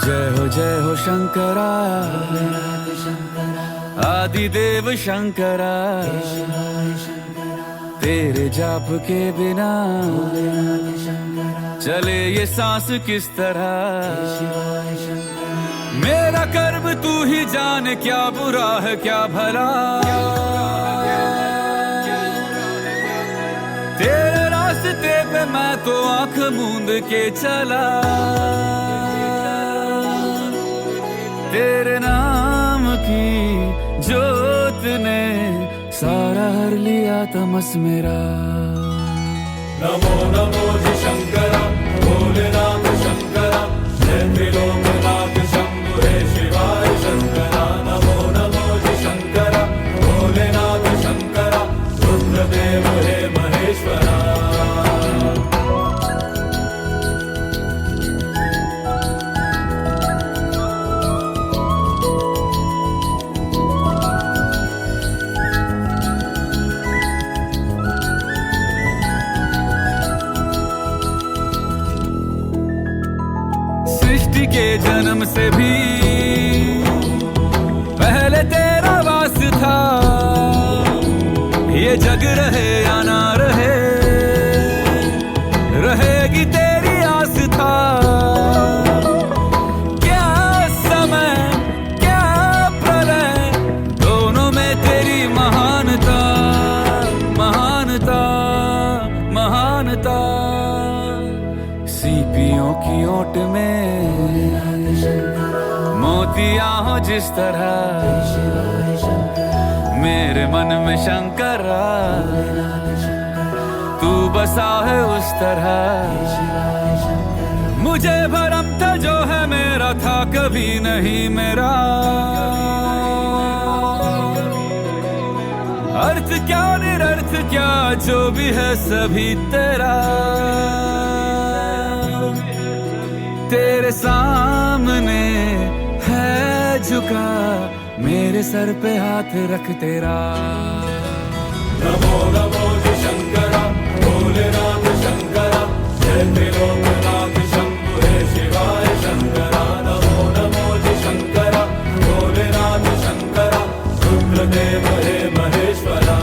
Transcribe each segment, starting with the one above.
जय हो शंकरा, आदिदेव शंकरा। तेरे जाप के बिना चले ये सांस किस तरह। मेरा कर्म तू ही जाने, क्या बुरा है क्या भला। तेरे रास्ते पे मैं तो आंख मूंद के चला। तेरे नाम की जोत ने सारा हर लिया तमस मेरा। नमो नमो जी शंकरा, भोलेनाथ शंकरा, जय त्रिलोकनाथ शंभु हे शिवाय शंकरा। नमो नमो जी शंकरा, भोलेनाथ शंकरा, रुद्रदेव हे महेश्वरा। सृष्टि के जन्म से भी पहले तेरा वास था। ये जग रहे या ना रहे, रहेगी तेरी आस था। क्या समय क्या प्रलय, दोनों में तेरी महानता, महानता, महानता। सीपियों की ओट में मोतियां हो जिस तरह, मेरे मन में शंकरा तू बसा है उस तरह। मुझे भरम था जो है मेरा था कभी नहीं मेरा। अर्थ क्या निरर्थ क्या जो भी है सभी तेरा। तेरे सामने है झुका मेरे सर पे हाथ रख तेरा। नमो नमो जी शंकरा, भोलेनाथ शंकरा, जय त्रिलोकनाथ शंभु हे शिवाय शंकरा। नमो नमो जी शंकरा, भोलेनाथ शंकरा, रुद्रदेव हे महेश्वरा।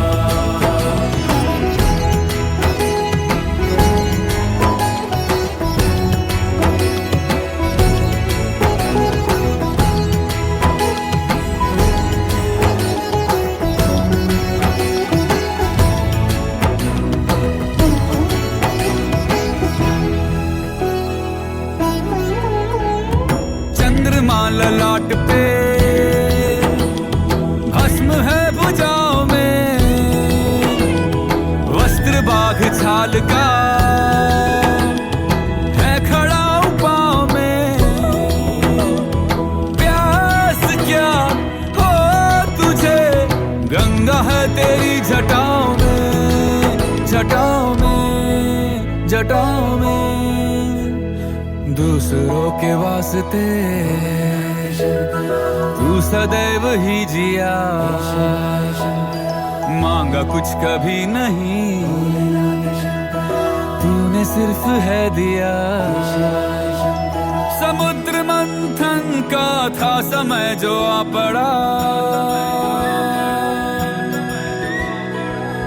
चंद्रमा ललाट पे भस्म है भुजाओं में, वस्त्र बाघ छाल का है खड़ा पाँव में। प्यास क्या हो तुझे, गंगा है तेरी जटाओं में, जटाओं में, जटाओं में। दूसरों के वास्ते तू सदैव ही जिया, मांगा कुछ कभी नहीं, तूने सिर्फ है दिया। समुद्र मंथन का था समय जो आ पड़ा,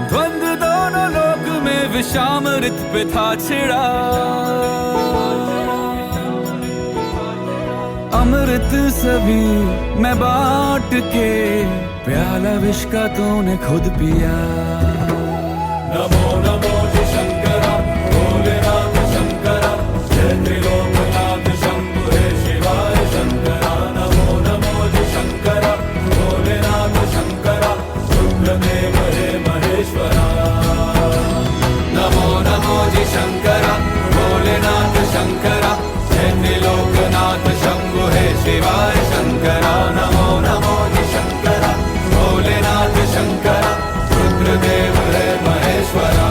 द्वंद्व दोनों लोक में विषामृत पे था छिड़ा। अमृत सभी मैं बांट के, प्याला विष का तूने खुद पिया। नमो नमो जी शंकरा, भोलेनाथ शंकरा, जय त्रिलोकनाथ शंभु हे शिवाय शंकरा। नमो नमो जी शंकरा, भोलेनाथ शंकरा, रुद्रदेव हे महेश्वरा। नमो नमो जी शंकरा, भोलेनाथ शंकरा, जय त्रिलोकनाथ शंभु हे शिवाय शंकरा। नमो नमो जी शंकरा, भोलेनाथ शंकरा, रुद्रदेव हे महेश्वरा।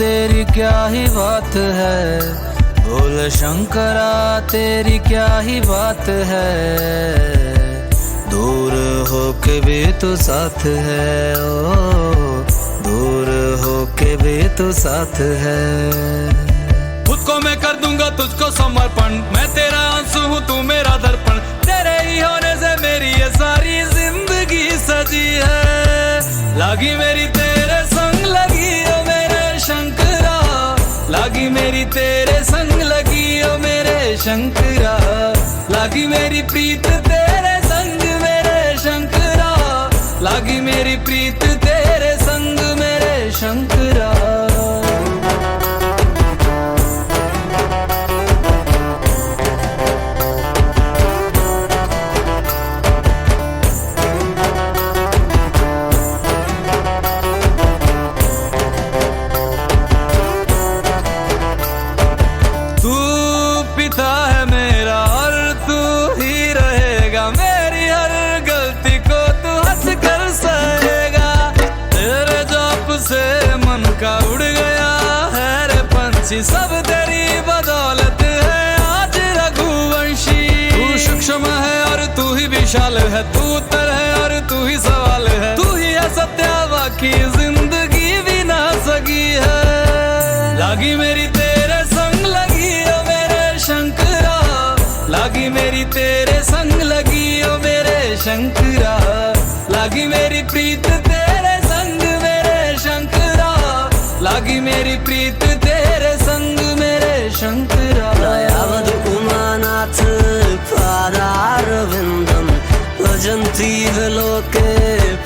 तेरी क्या ही बात है, बोल शंकरा तेरी क्या ही बात है। दूर होके भी तू साथ है, ओ दूर होके भी तू साथ है। खुद को मैं कर दूंगा तुझको समर्पण, मैं तेरा आंसू हूँ तू मेरा दर्पण। तेरे ही होने से मेरी ये सारी जिंदगी सजी है। लागी मेरी तेरे संग लगी ओ मेरे शंकरा, लागी मेरी तेरे संग लगी ओ मेरे शंकरा। लागी मेरी प्रीत तेरे संग मेरे शंकरा, लागी मेरी प्रीत तेरे संग मेरे शंकरा। सब तेरी बदौलत है आज रघुवंशी। तू सूक्ष्म है और तू ही विशाल है, तू उत्तर है और तू ही सवाल है। तू ही है सत्य बाकी जिंदगी भी ना सकी है। लागी मेरी तेरे संग लगी ओ मेरे शंकरा, लागी मेरी तेरे संग लगी ओ मेरे शंकरा। लागी मेरी प्रीत तेरे संग मेरे शंकरा, लागी मेरी प्रीत तेरे संग मेरे शंकरा। दयावद उमानाथ पादारविन्दं भजन्ति लोके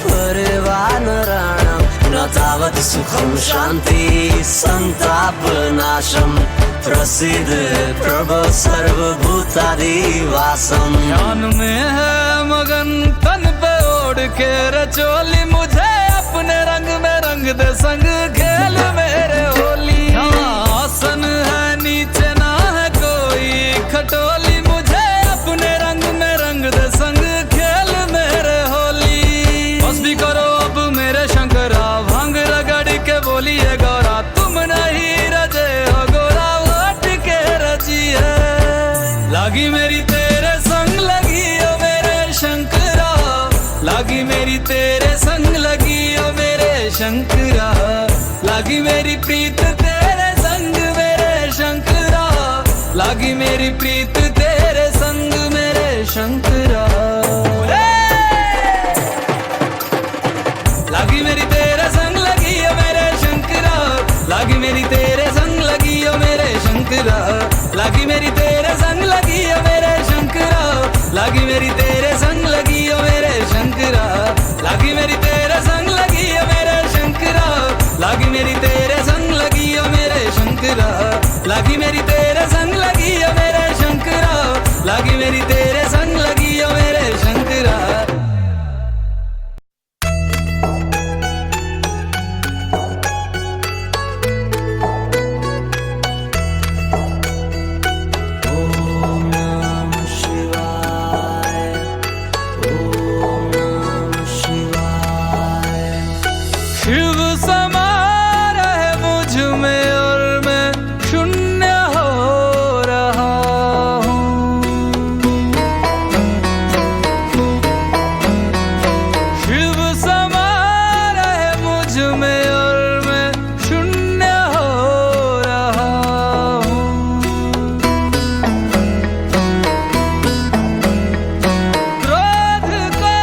परिवानराणां। न तावत् सुखं शान्ति संतापनाशं, प्रसीद प्रभो सर्वभूतादिवासम्। ध्यान में है मगन तन पे ओढ़ के रचोली, मुझे अपने रंग में रंग दे संग खेल मेरे होली। आसन है नीचे ना है कोई खटोली, मुझे अपने रंग में रंग दे संग खेल मेरे होली। बस भी करो अब मेरे शंकरा, भांग रगड़ के बोलिए गौरा। तुम नहीं रजे हो गोरा हट के रजी है। लागी मेरी तेरे संग लगी ओ मेरे शंकरा, लागी मेरी तेरे संग लगी ओ मेरे शंकरा। लागी मेरी प्रीत तेरे संग मेरे शंकरा, लागी मेरी प्रीत तेरे संग मेरे शंकरा। लागी मेरी तेरे संग लगी ओ मेरे शंकरा, लागी मेरी तेरे संग लगी ओ मेरे शंकरा। लागी मेरी तेरे संग लगी ओ मेरे शंकरा, लागी मेरी तेरे संग लगी ओ मेरे शंकरा। लागी मेरी तेरे संग लगी ओ मेरे शंकरा, लागी मेरी तेरे संग लगी ओ मेरे शंकरा। लागी मेरी तेरे संग लगी ओ मेरे शंकरा, लागी मेरी तेरे संग लगी ओ मेरे शंकरा। शिव समा रहे मुझ में और मैं शून्य हो रहा हूँ। शिव समा रहे मुझ में और मैं शून्य हो रहा हूँ। क्रोध को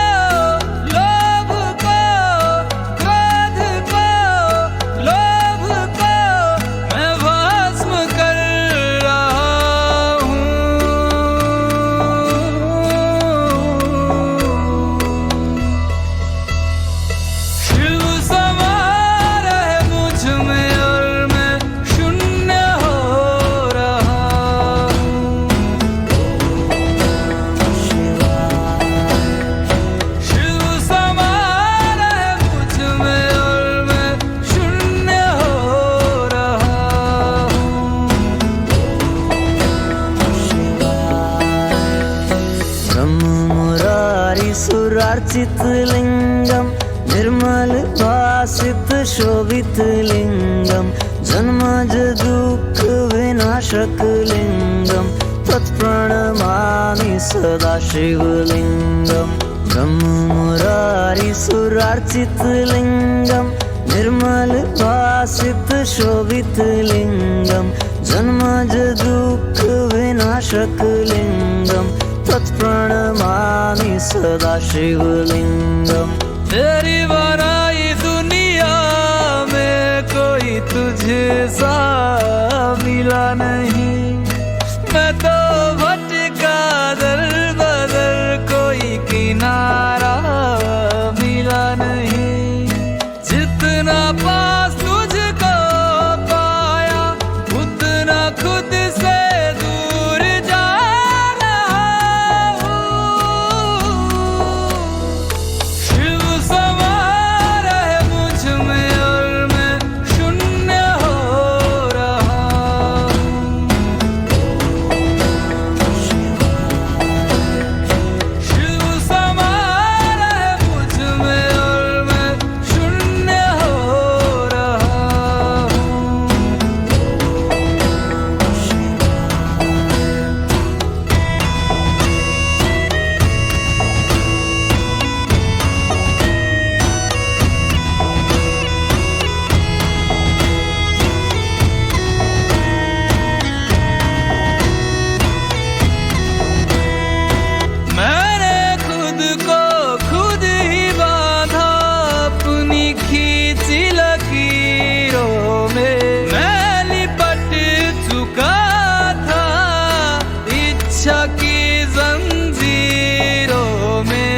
लोभ को, क्रोध को लोभ को मैं भस्म कर रहा हूँ। शिव समा रहे मुझ में और मैं शून्य हो रहा हूँ। शिव समा रहे मुझ में और मैं शून्य हो रहा हूँ। ब्रह्म मुरारी सुरार्चित लिंगम, निर्मल भासित शोभित लिंगम। जन्मज दुःख विनाशकलिङ्गं तत्प्रणमामि सदा शिवलिङ्गं ब्रह्ममुरारिसुरार्चितलिङ्गं निर्मल भासित शोभितलिङ्गं जन्मज दुःख विनाशकलिङ्गं तत्प्रणमामि सदा शिवलिङ्गं। तेरी बनाई दुनिया में कोई तुझे सा मिला नहीं, मैं तो भटका दर बदर कोई किनारा मिला नहीं। जितना पास तुझको पाया उतना खुद से दूर जा रहा हूँ। शिव समा रहे मुझ में और मैं शून्य हो रहा हूँ। शिव समा रहे मुझ में और मैं शून्य हो रहा हूँ। मैंने खुद को खुद ही बांधा अपनी खींची लकीरों में, मैं लिपट चुका था इच्छा की जंजीरों में।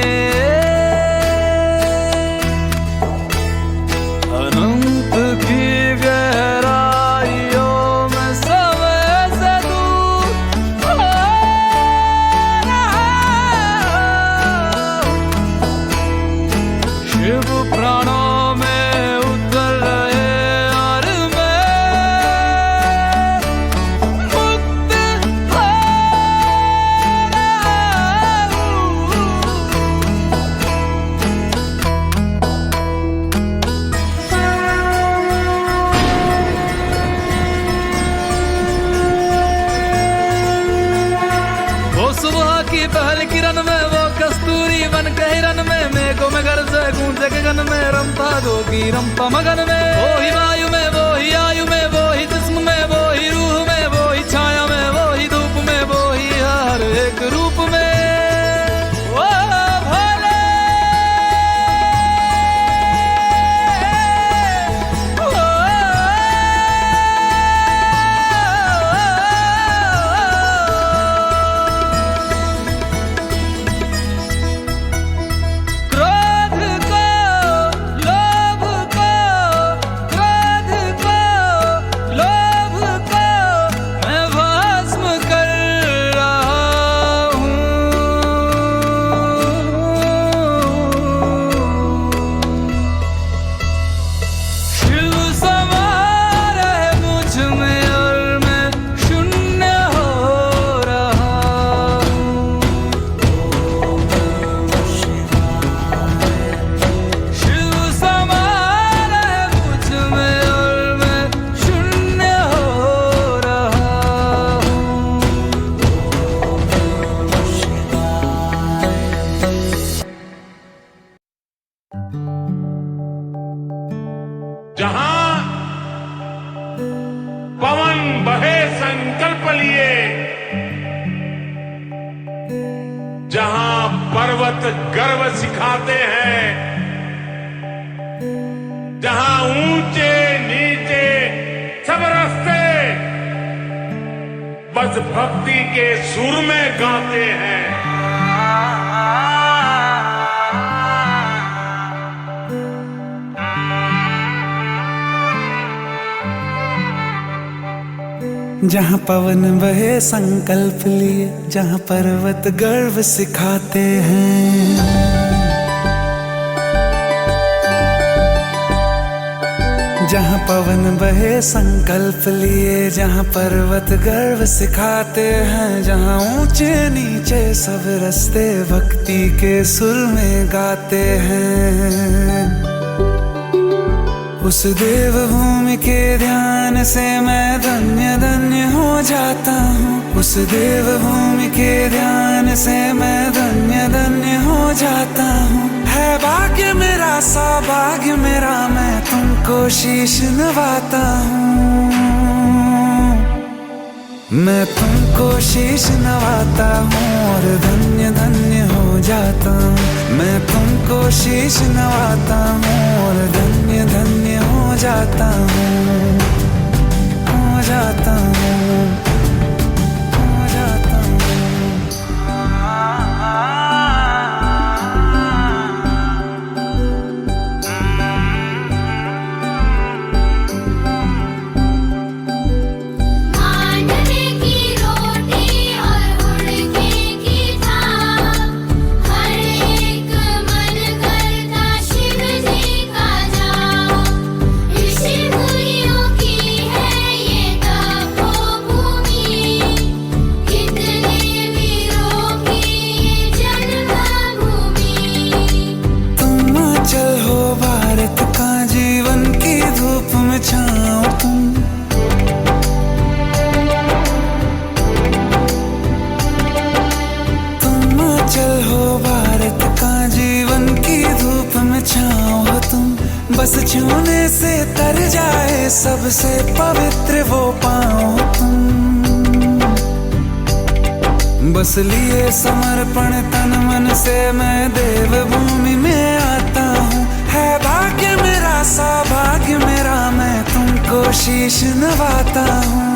अनंत की गहराइयों में समय से दूर हो रहा हूँ। शिव प्राणों में उतर रहे और मैं मुक्त हो रहा हूँ। वो सुबह की पहल किरण में वो कस्तूरी मन के हिरन में मेघों में घर से गूंजे गगन में रंपा जोगी रंपा मगन में। वो ही वायु में वो ही आयु में वो ही जिस्म में वो ही रूह में वो ही छाया में वो ही धूप में वो ही हर एक रूप में। वो भोले क्रोध को लोभ को क्रोध को लोभ को मैं भस्म कर रहा हूँ। शिव समा रहे मुझ में और मैं शून्य हो रहा हूँ। शिव समा रहे मुझ में और मैं शून्य हो रहा हूँ। जहां पवन बहे संकल्प लिए, जहां पर्वत गर्व सिखाते हैं, जहां ऊंचे नीचे सब रास्ते बस भक्ति के सुर में गाते हैं। जहाँ पवन बहे संकल्प लिए, जहाँ पर्वत गर्व सिखाते हैं, जहाँ पवन बहे संकल्प लिए, जहाँ पर्वत गर्व सिखाते हैं, जहाँ ऊंचे नीचे सब रास्ते भक्ति के सुर में गाते हैं। उस देवभूमि के ध्यान से मैं धन्य धन्य हो जाता हूँ। उस देवभूमि के ध्यान से मैं धन्य धन्य हो जाता हूँ। है भाग्य मेरा सौभाग्य मेरा, मैं तुमको शीश नवाता हूँ। मैं तुमको शीश नवाता हूँ और धन्य धन्य हो जाता हूँ। मैं तुमको शीश नवाता हूँ और धन्य धन्य हो जाता हूँ, हो जाता हूँ, हो जाता हूँ। बस छूने से तर जाए सबसे पवित्र वो पाँव तुम। बस लिए समर्पण तन मन से मैं देवभूमि में आता हूँ। है भाग्य मेरा सौभाग्य मेरा, मैं तुमको शीश नवाता हूँ।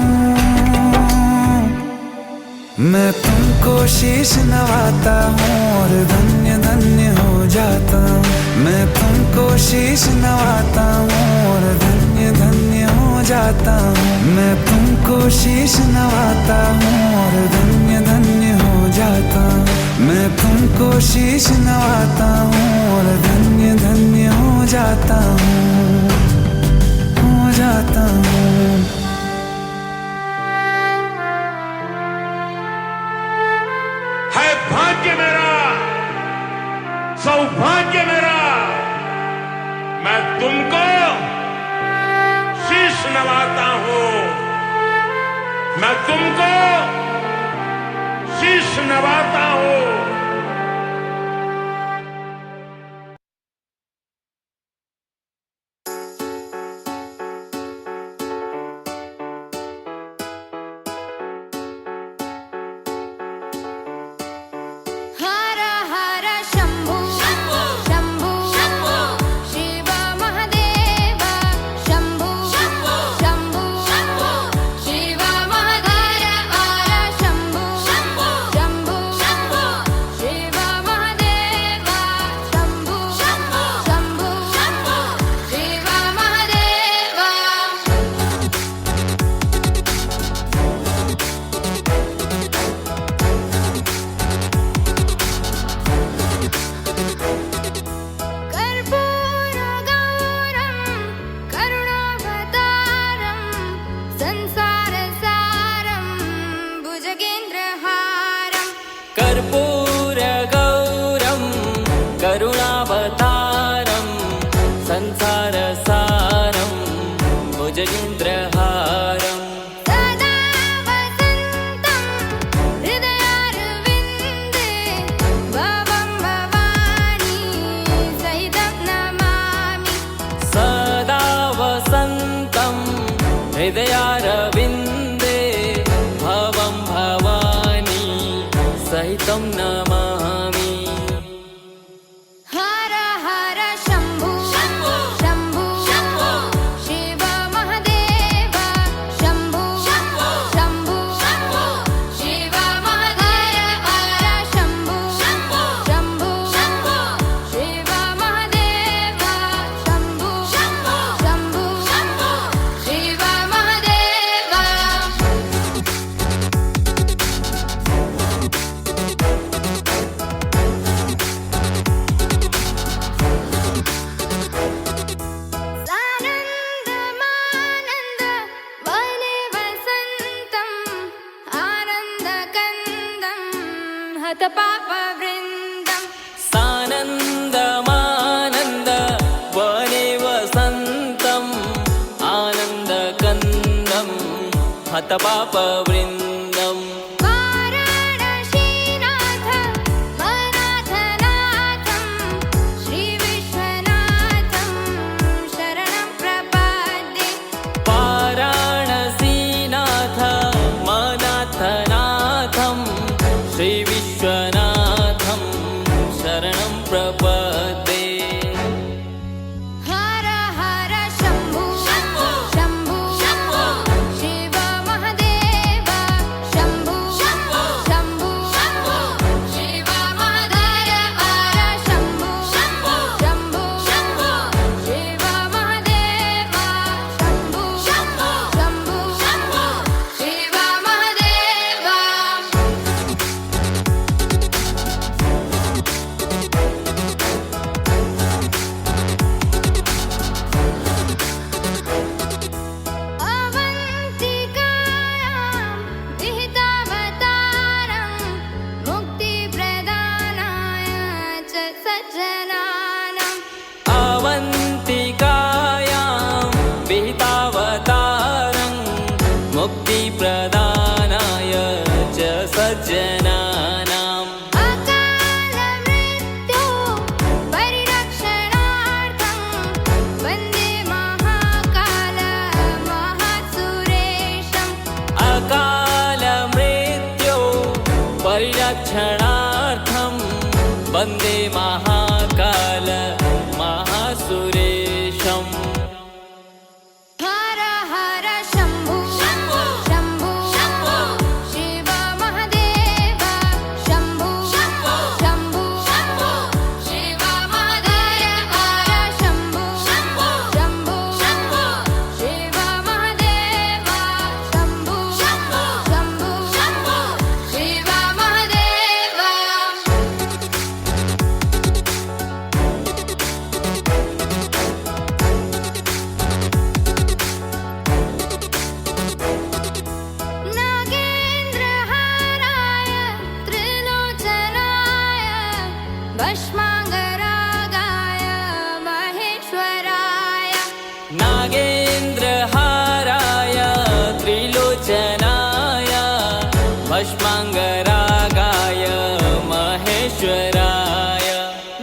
मैं तुमको शीश नवाता हूँ और धन्य धन्य हो जाता हूँ। मैं तुमको शीश नवाता हूँ और धन्य धन्य हो जाता हूँ। मैं तुमको शीश नवाता हूँ और धन्य धन्य हो जाता हूँ। मैं तुमको शीश नवाता हूँ और धन्य धन्य हो जाता हूँ, हो जाता हूँ। है भाग्य मेरा सौभाग्य मेरा, मैं तुमको शीश नवाता हूँ। मैं तुमको शीश नवाता हूँ। कर्पूरगौरं करुणावतारं संसारसारं भुजगेन्द्रहारं सदा वसन्तं हृदयारविन्दे भवं भवानी सहितं नमामि। सदा वसन्तं हृदयारविन्दे भवं भवानी सहितं नमामि। हर हर शम्भो शम्भो शम्भो शिव महादेव शम्भो शम्भो शम्भो शिव महादेव हर शम्भो शम्भो शम्भो शिव महादेव शम्भो शम्भो शिव महादेव। सानन्दमानन्द वने वसन्तम् आनन्दकन्दं हतपापवृन्दम्। सानन्दमानन्द वने वसन्तं हतपापवृन्दम् वाराणसीनाथ वनाथनाथं श्रीविश्वनाथं शरणं प्रपद्ये वाराणसीनाथ मनाथनाथं श्रीविश्वनाथं शरणं प्रपद्ये हर हर शम्भो शम्भो शिव महादेव शम्भो शम्भो शिव महादेव शम्भो शम्भो शिव महादेव शम्भो शम्भो शिव महादेव अवन्तिकायां विहितावतारं मुक्तिप्रदानाय च सज्जनानाम् अवन्तिकायां विहितावतारं मुक्तिप्रदानाय च सज्जनानाम् अकालमृत्यो परिरक्षणार्थं वन्दे महाकाल महासुरेशम् अकालमृत्यो परिरक्षणार्थं वन्दे महाकाल महासुरेशम् हर हर शम्भो शम्भो शिव महादेव शम्भो शम्भो शिव महादेव शम्भो शम्भो शिव महादेव शम्भो शम्भो शिव महादेव नागेन्द्रहाराय त्रिलोचनाय भस्माङ्गरागाय महेश्वराय नागेन्द्रहाराय त्रिलोचनाय भस्माङ्गरागाय महेश्वराय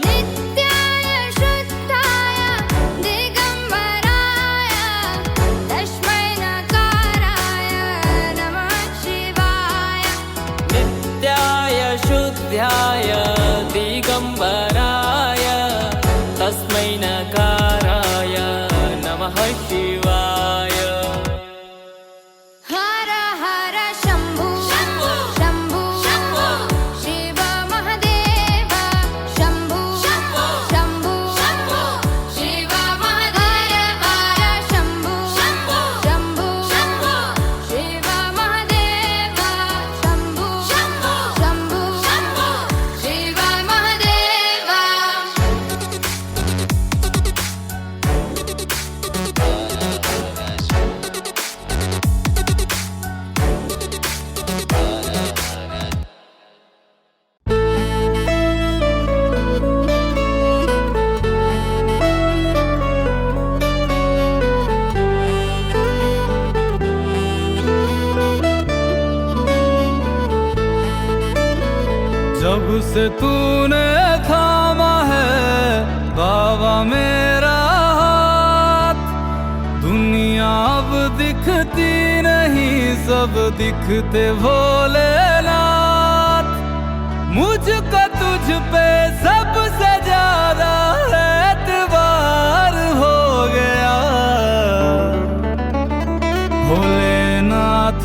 नित्याय शुद्धाय दिगम्बराय तस्मै नकाराय नमः शिवाय नित्याय शुद्ध्याय दिगम्बराय तस्मै नकाराय नमः शिवाय हर हर शम्भो शम्भो शिव महादेव शम्भो शम्भो शिव महादेव शम्भो शम्भो शिव महादेव शम्भो शम्भो शिव महादेव जब से तूने थामा है बाबा मेरा हाथ, दुनिया अब दिखती नहीं सब दिखते भोलेनाथ। मुझको तुझ पे सबसे ज्यादा एतबार हो गया भोलेनाथ,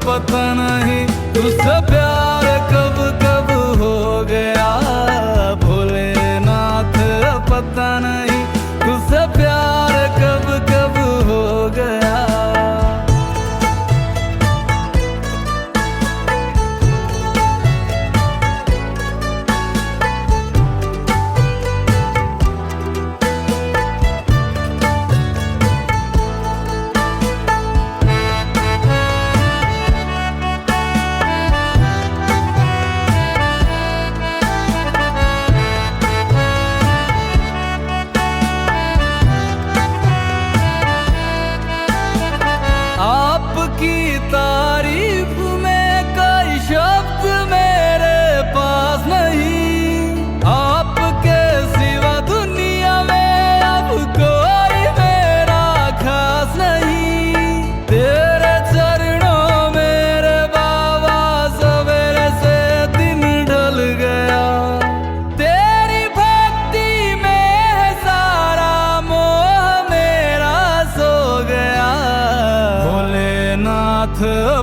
पता नहीं तुझसे प्यार कब कब हो गया भोलेनाथ, पता नहीं तुझसे प्यार कब कब हो गया।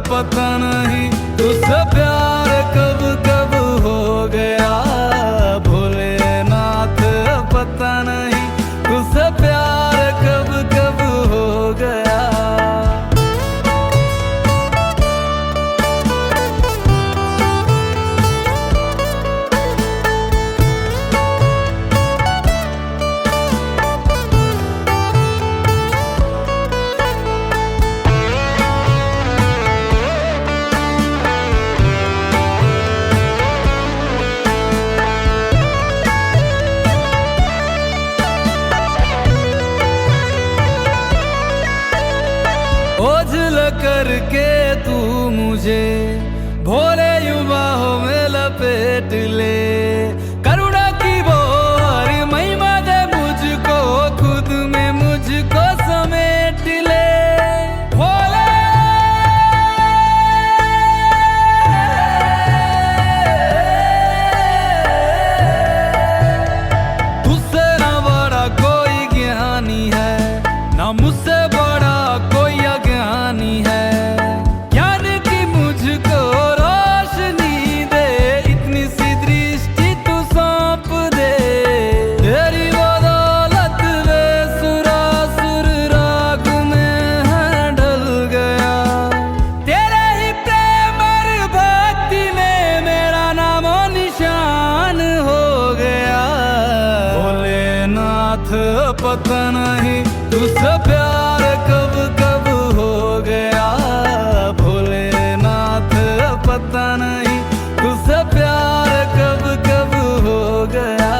पता नहीं तुझसे प्यार कब कब हो गया। भोलेनाथ पता नहीं तुझसे प्यार कब कब हो गया। ओझल करके तू मुझे भोले युवा बाहों में लपेट ले। करुणा की वो हरी महिमा दे मुझको, खुद में मुझको समेट ले। भोले तुझसे ना बड़ा कोई ज्ञानी है, ना मुझसे बड़ा कोई अज्ञानी है। ज्ञान की मुझको रोशनी दे, इतनी सी दृष्टि तू सौंप दे। तेरी बदौलत वे सुरासुर राग में है ढल गया। तेरे ही प्रेम और भक्ति में मेरा नामो निशान हो गया। भोलेनाथ पता नहीं तुझसे प्यार कब कब हो गया। भोलेनाथ पता नहीं तुझसे प्यार कब कब हो गया।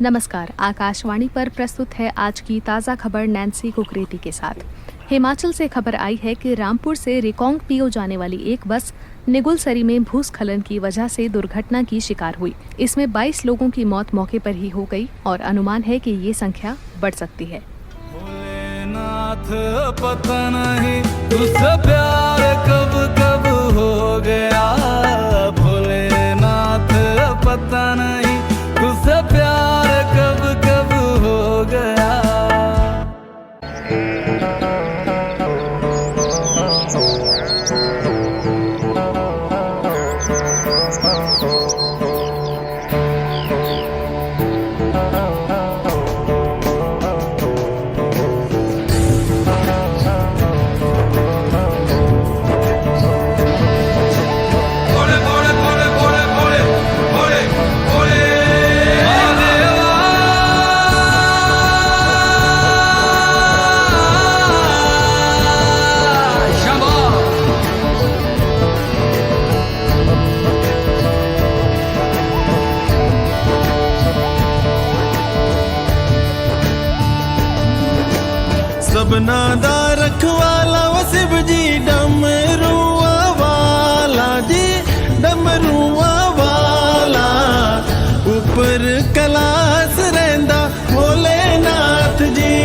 नमस्कार, आकाशवाणी पर प्रस्तुत है आज की ताज़ा खबर नैन्सी कुकरेती के साथ। हिमाचल से खबर आई है कि रामपुर से रिकांगपिओ जाने वाली एक बस निगुलसरी में भूस्खलन की वजह से दुर्घटना की शिकार हुई। इसमें 22 लोगों की मौत मौके पर ही हो गई और अनुमान है कि ये संख्या बढ़ सकती है। भोलेनाथ पता नहीं तुझसे प्यार कब कब हो गया। भोलेनाथ पता नहीं तुझसे प्यार कब कब हो गया। सबना दा रखवाला वो शिव जी डमरुआ वाला जी, डमरुआ वाला। ऊपर कैलाश रहिंदा भोलेनाथ जी।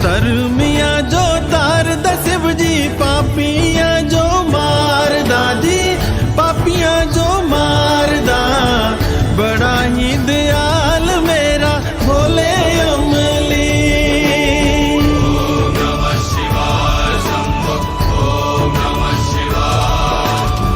तरमिया जो तार दा शिव जी, पापिया जो मार दा जी, पापिया जो मार दा। बड़ा ही दयाल मेरा भोले अमली। ओम नमः शिवाय शंभो, ओम नमः शिवाय।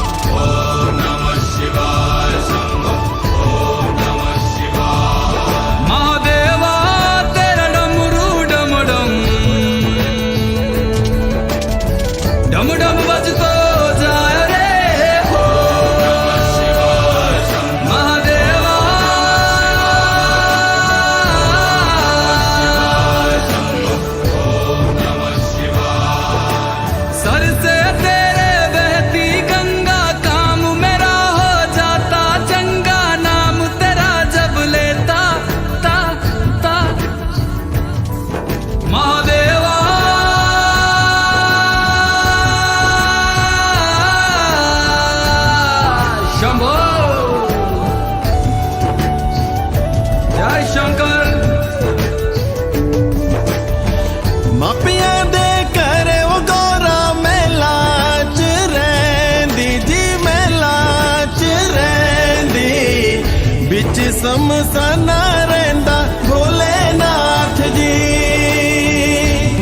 ਸਮਸਾਨਾ ਰਹਿੰਦਾ ਭੋਲੇਨਾਥ ਜੀ।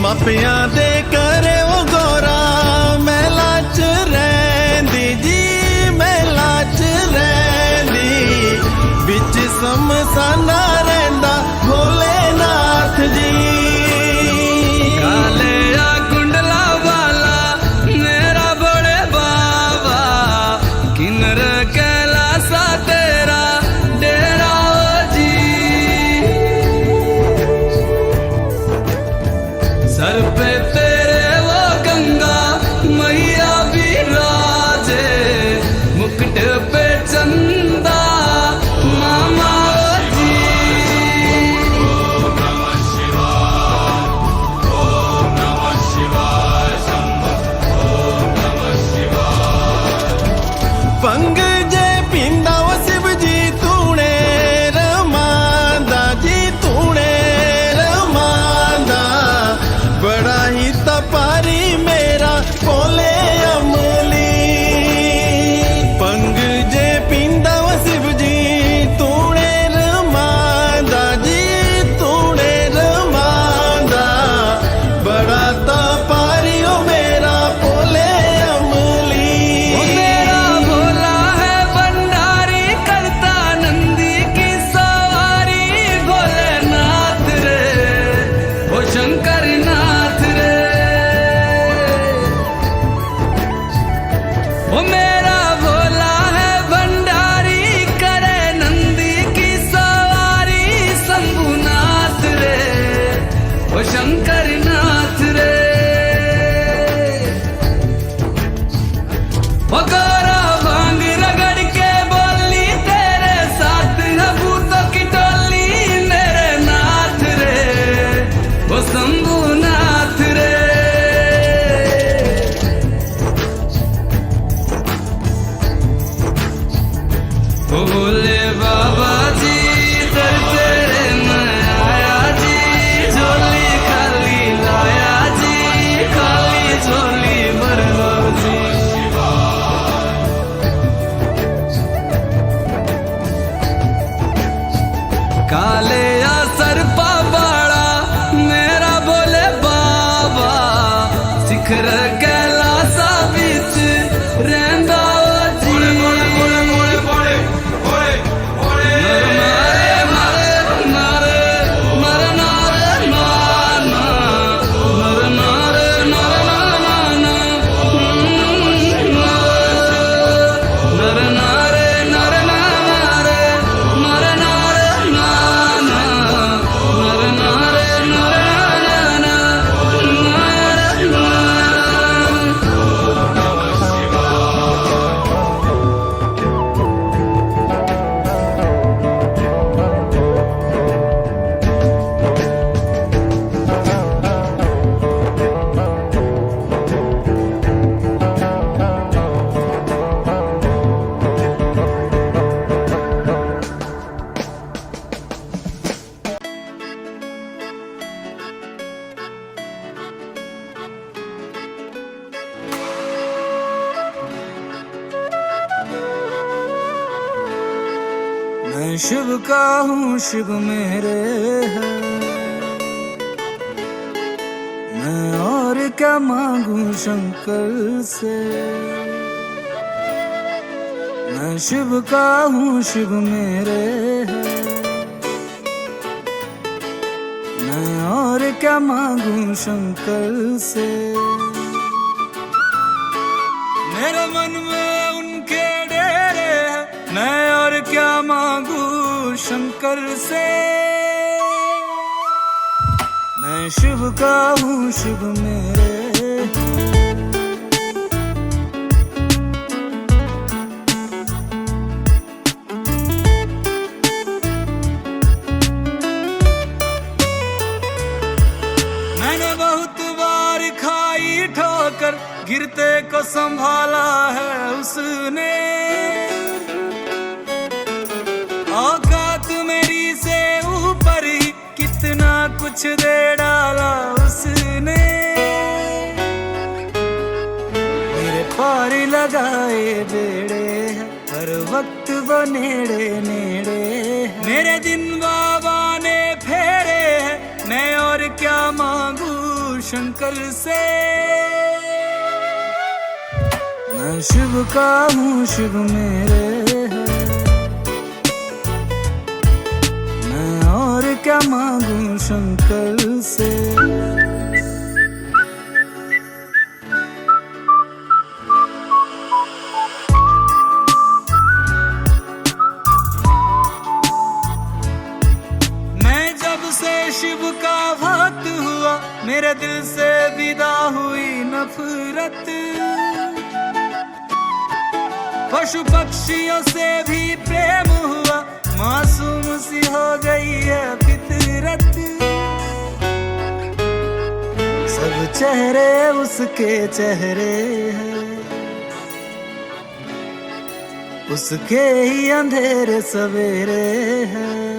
ਮਾਪਿਆਂ ਦੇ ਘਰੇ ਉਹ ਗੋਰਾ ਮਹਿਲਾਂ 'ਚ ਰਹਿੰਦੀ ਜੀ, ਮਹਿਲਾਂ 'ਚ ਰਹਿੰਦੀ, ਵਿੱਚ ਸਮਸਾਨਾ ਰਹਿੰਦਾ ਭੋਲੇਨਾਥ ਜੀ। कालिया कुंडला वाला मेरा बड़े बाबा, किन्नर कैलासा तेरा डेरा ओ जी। सर पे तेरे वो गंगा मैया विराजे, मुकुट पे चंदा मामा ओ जी। ਭੰਗ ਜੇ ਪੀਂਦਾ ਉਹ ਸ਼ਿਵ ਜੀ ਤੂਣੇ ਰਮਾਂਦਾ ਜੀ, ਤੂਣੇ ਰਮਾਂਦਾ, ਬੜਾ ਹੀ ਤਪਾਰੀ ਮੇਰਾ ਭੋਲੇ ਅਮਲੀ। ਭੰਗ ਜੇ ਪੀਂਦਾ ਉਹ ਸ਼ਿਵ ਜੀ ਤੂਣੇ ਰਮਾਂਦਾ ਜੀ, ਤੂਣੇ ਰਮਾਂਦਾ, ਬੜਾ ਤਪਾਰੀ ਉਹ ਮੇਰਾ ਭੋਲੇ ਅਮਲੀ। वो मेरा भोला है भंडारी, करता नंदी की सवारी, भोलेनाथ रे ओ शंकर नाथ रे। वो मेरा भोला है भंडारी, करे नंदी की सवारी, शंभुनाथ रे ओ शंकर नाथ रे। वो गोरा भांग रगड़ के बोली, तेरे साथ है भूतों की टोली, मेरे नाथ रे वो शंभुनाथ रे। वो बोले बाबा जी दर तेरे मैं आया जी, झोली खाली लाया जी, खाली झोली भर लो जी। काले या सरपा बाड़ा मेरा बोले बाबा, शिखर कैलासा बिच रहंदा ओ जी। नर नारे मारे नारे, नर नारे नाना, नर नारे नाना नाना, नर नारे नर नारे, नर नारे नाना, नर नारे नर नाना, नर नाना। मैं शिव का हूँ शिव मेरे है, मैं और क्या मांगू शंकर से। मैं शिव का हूँ शिव मेरे है, मैं और क्या मांगू शंकर से। मेरे मन में उनके डेरे हैं, मैं और क्या मांगू शंकर से। मैं शिव का हूँ शिव मेरे, मैंने बहुत बार खाई ठोकर, गिरते को संभाला है उसने। औकात मेरी से ऊपर ही कितना कुछ दे डाला उसने। मेरे पार लगाए बेड़े हैं, हर वक्त वो नेड़े नेड़े है। मेरे दिन बाबा ने फेरे है, मैं और क्या मांगू शंकर से। मैं शिव का हूँ, शिव मेरे है, मैं और क्या मांगू शंकर से। शिव का भक्त हुआ, मेरे दिल से विदा हुई नफरत। पशु पक्षियों से भी प्रेम हुआ, मासूम सी हो गई है फितरत। सब चेहरे उसके चेहरे हैं, उसके ही अंधेरे सवेरे हैं।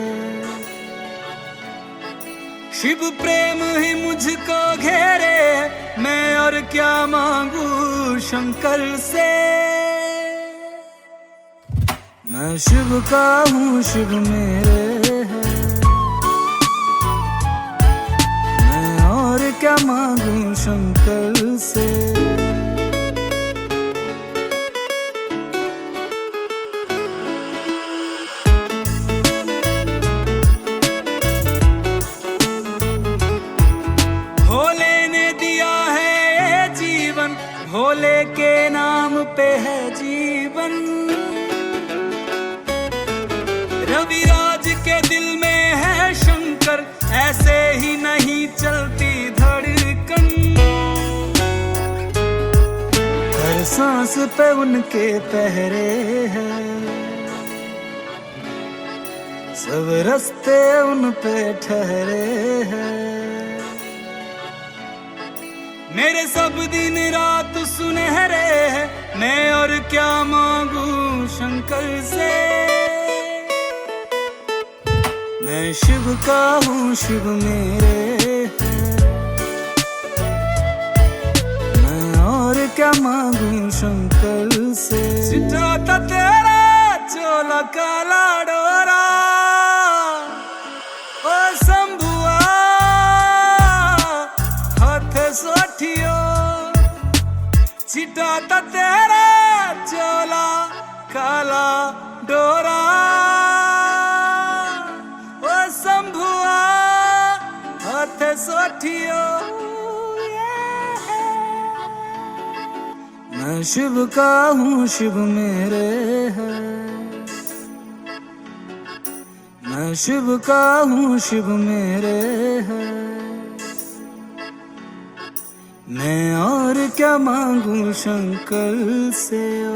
शिव प्रेम ही मुझको घेरे, मैं और क्या मांगू शंकर से। मैं शिव का हूँ, शिव मेरे है, मैं और क्या मांगू शंकर से। भोले के नाम पे है जीवन, रविराज के दिल में है शंकर, ऐसे ही नहीं चलती धड़कन। हर सांस पे उनके पहरे हैं, सब रास्ते उन पे ठहरे हैं। मेरे सब दिन रात सुनहरे हैं, मैं और क्या मांगू शंकर से। मैं शिव का हूँ, शिव मेरे है, मैं और क्या मांगू शंकर से। सिटाता तेरा चोला काला डोरा, ओ शंभुआ हाथ सोठियो। छिटाता तेरा चोला काला डोरा, ओ शंभुआ हाथ सोठियो। मैं शिव का हूँ, शिव मेरे है, मैं शिव का हूँ, शिव मेरे है, मैं और क्या मांगू शंकर से। ओ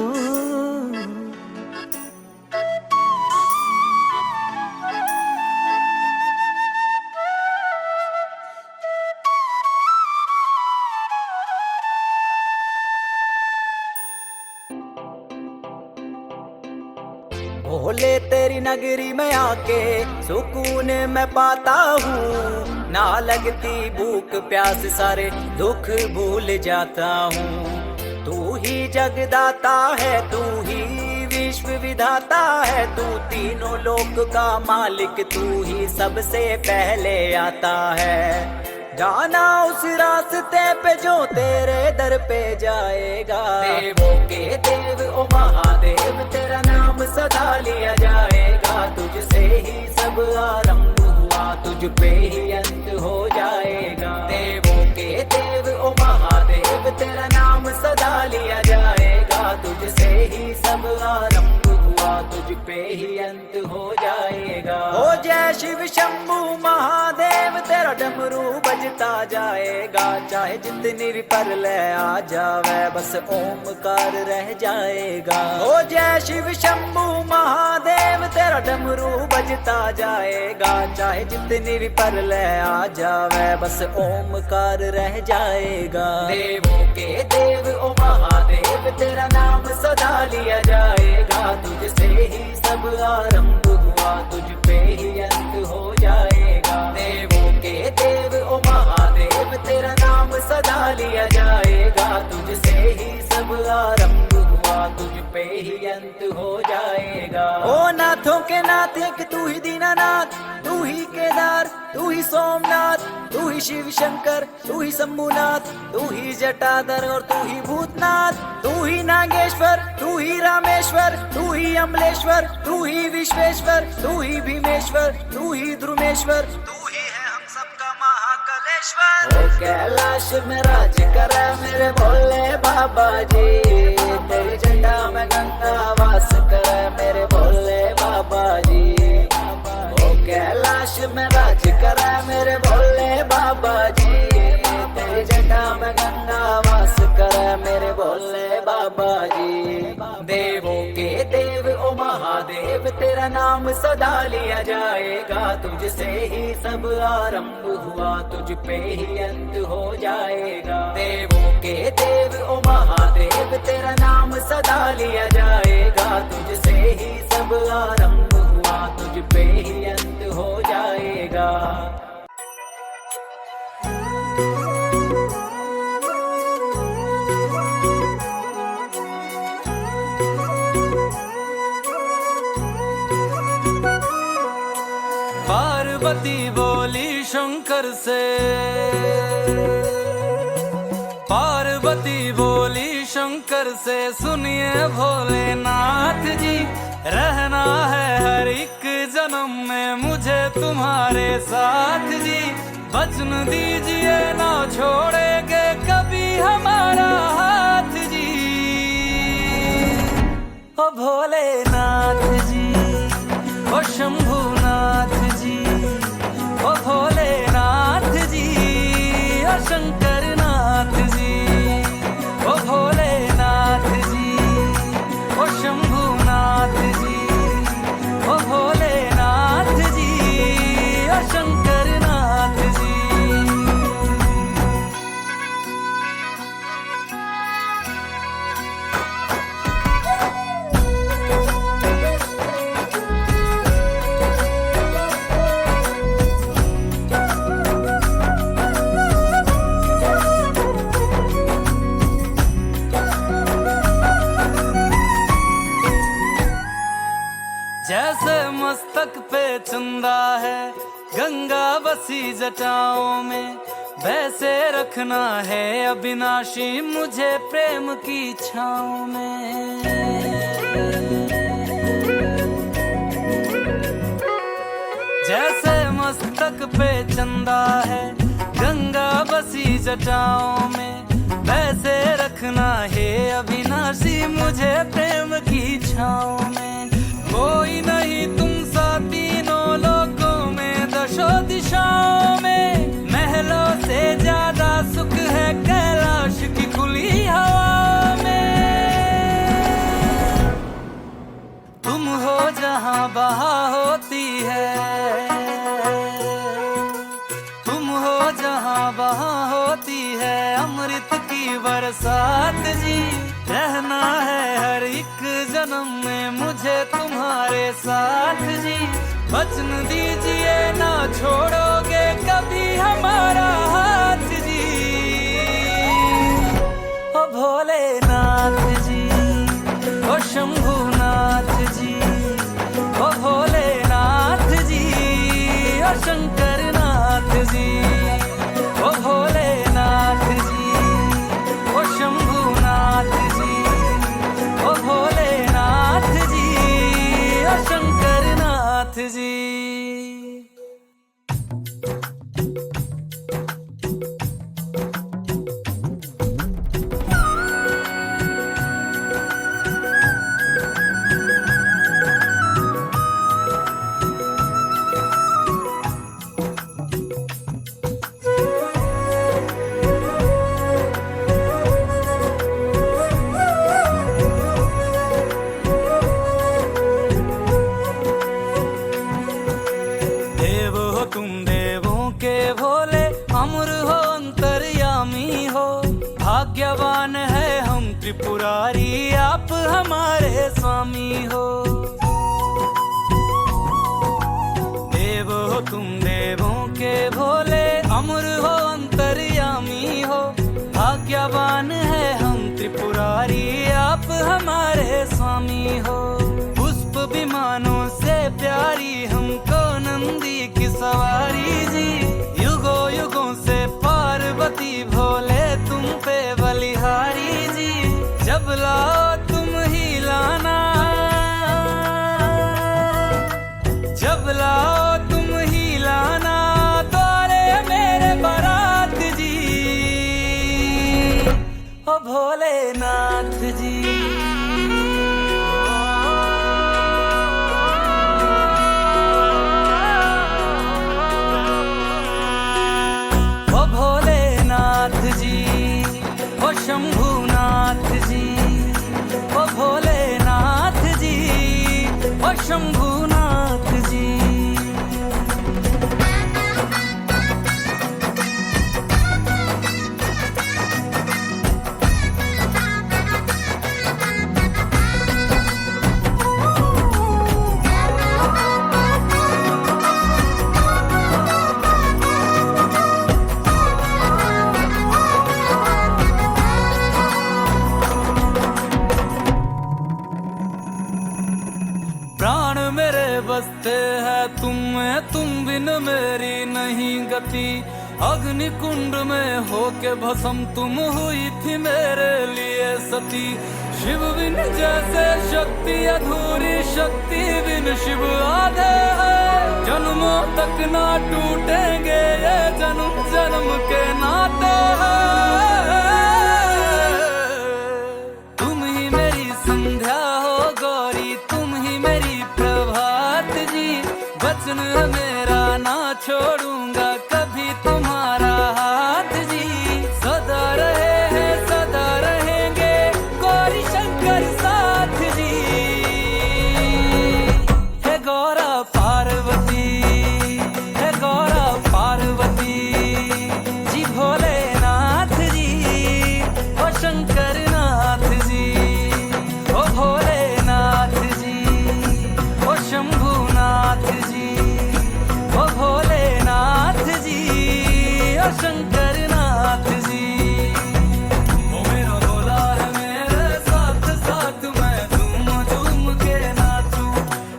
भोले तेरी नगरी में आके सुकून मैं पाता हूँ, ना लगती भूख प्यास सारे दुख भूल जाता हूँ। तू ही जगदाता है, तू ही विश्व विधाता है, तू तीनों लोक का मालिक, तू ही सबसे पहले आता है। जाना उस रास्ते पे जो तेरे दर पे जाएगा। देवों के देव ओ महादेव, तेरा नाम सदा लिया जाएगा। तुझसे ही सब आरंभ हुआ, तुझ पे ही अंत हो जाएगा। देवों के देव ओ महादेव, तेरा नाम सदा लिया जाएगा। तुझसे ही सब आरंभ हुआ, तुझ पे ही अंत हो जाएगा। हो जय शिव शंभू महादेव, तेरा डमरू बजता जाएगा। चाहे जितनी भी परलय आ जावे, बस ओमकार रह जाएगा। हो जय शिव शंभू महादेव, तेरा डमरू बजता जाएगा। चाहे जितनी भी परलय आ जावे, बस ओमकार रह जाएगा। देवों के देव ओ महादेव, तेरा नाम सदा लिया जाएगा। तुझसे ही सब आरंभ हुआ, तुझ पे ही अंत हो जाएगा। देवों के देव ओ महादेव, तेरा नाम सदा लिया जाएगा। तुझसे ही सब आरंभ हुआ, तुझ पे ही अंत हो जाएगा। ओ नाथों के नाथ एक तू ही दीनानाथ, तू ही केदार, तू ही सोमनाथ, तू ही शिव शंकर, तू ही शंभुनाथ, तू ही जटाधर और तू ही भूतनाथ, तू ही नागेश्वर, तू ही रामेश्वर, तू ही अमलेश्वर, तू ही विश्वेश्वर, तू ही भीमेश्वर, तू ही ध्रुमेश्वर, तू ही है हम सबका महाकालेश्वर। ओ कैलाश में राज करे मेरे भोले बाबा जी, तेरी झंडा में गंगा वास करे मेरे भोले बाबा जी। ओ कैलाश में राज करे मेरे भोले बाबा जी, तेरी झंडा में गंगा वास करे मेरे भोले बाबा जी। देवों के देव ओ महादेव तेरा नाम सदा लिया जाएगा, तुझसे ही सब आरंभ हुआ तुझ पे ही अंत हो जाएगा। देवों के देव ओ महादेव तेरा नाम सदा लिया जाएगा, तुझसे ही सब आरंभ हुआ तुझ पे ही अंत हो जाएगा। पार्वती बोली शंकर से, पार्वती बोली शंकर से, सुनिए भोलेनाथ जी, रहना है हर एक जन्म में मुझे तुम्हारे साथ जी। वचन दीजिए ना छोड़ेंगे कभी हमारा हाथ जी। ओ भोलेनाथ जी, ओ शंभुनाथ जी, ओ भोलेनाथ जी, ओ शंकरनाथ जी, ओ भोलेनाथ जी, ओ शंभुनाथ जी, ओ भोलेनाथ जी, ओ शंकरनाथ जी। जैसे मस्तक पे चंदा है गंगा बसी जटाओं में, वैसे रखना है अविनाशी मुझे प्रेम की छाँव में। जैसे मस्तक पे चंदा है गंगा बसी जटाओं में, वैसे रखना है अविनाशी मुझे प्रेम की छाँव में। कोई नहीं तुम सा तीनों लोकों में, दशों दिशाओं में, महलों से ज्यादा सुख है कैलाश की खुली हवा में। तुम हो जहां बहा होती है, तुम हो जहां बहा होती है अमृत की बरसात जी। रहना है हर एक जन्म में मुझे तुम्हारे साथ जी। वचन दीजिए ना छोड़ोगे कभी हमारा हाथ जी। ओ भोलेनाथ जी, ओ शंभुनाथ जी, ओ भोलेनाथ जी, ओ शंकरनाथ जी, ओ भोलेनाथ जी, ओ शंभुनाथ जी, ओ भोलेनाथ जी, ओ शंकरनाथ जी। भाग्यवान है हम त्रिपुरारी आप हमारे स्वामी हो। देव हो तुम देवों के भोले, अमर हो अंतर्यामी हो। भाग्यवान है हम त्रिपुरारी आप हमारे स्वामी हो। पुष्प विमानों से प्यारी हमको नंदी की सवारी जी। युगों युगों से पार्वती भोले तुम पे बलिहारी जी। जब लाओ तुम ही लाना, जब लाओ तुम ही लाना द्वारे मेरे बारात जी। ओ भोलेनाथ जी। ओ भोलेनाथ जी, ओ शंभुनाथ जी। ओ भोलेनाथ जी, ओ शंभुनाथ जी। प्राण मेरे बसते हैं तुम में, तुम बिन मेरी नहीं गति। अग्नि कुंड में होके भस्म तुम हुई थी मेरे लिए सती। शिव बिन जैसे शक्ति अधूरी, शक्ति बिन शिव आधे है। जन्मों तक ना टूटेंगे ये जन्म जन्म के नाते हैं। तुम ही मेरी संध्या हो गौरी, तुम ही मेरी प्रभात जी। वचन मेरा ना छोड़ूंगा कभी तुम्हारा हाथ जी। सदा रहे हैं सदा रहेंगे गौरी शंकर साथ जी। हे गौरा पार्वती, हे गौरा पार्वती जी। भोलेनाथ जी, ओ शंकर नाथ जी। ओ भोलेनाथ जी, ओ शंभुनाथ जी। ओ भोलेनाथ जी, ओ शंकर नाथ जी। ओ मेरा भोला है मेरे साथ साथ, मैं झूम झूम के नाचूं।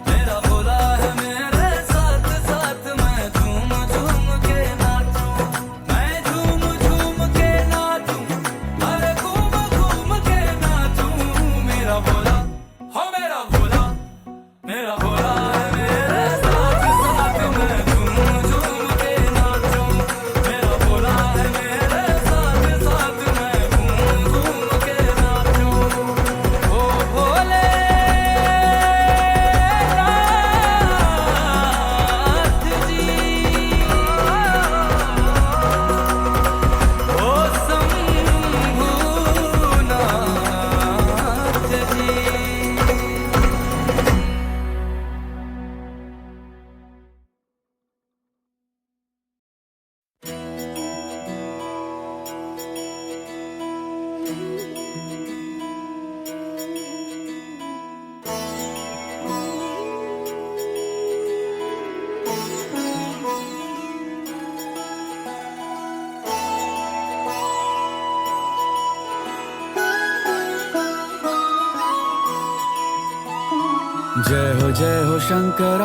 मेरा भोला है मेरे साथ साथ, मैं झूम झूम के नाचूं। मैं झूम झूम के नाचूं, अरे घूम घूम के नाचूं। मेरा भोला हो मेरा भोला, मेरा भोला है मेरे साथ साथ, मैं झूम झूम के नाचूं। मेरा भोला है मेरे साथ साथ, मैं घूम घूम के नाचूं। ओ भोलेनाथ जी, ओ शंभुनाथ जी। जय हो शंकर।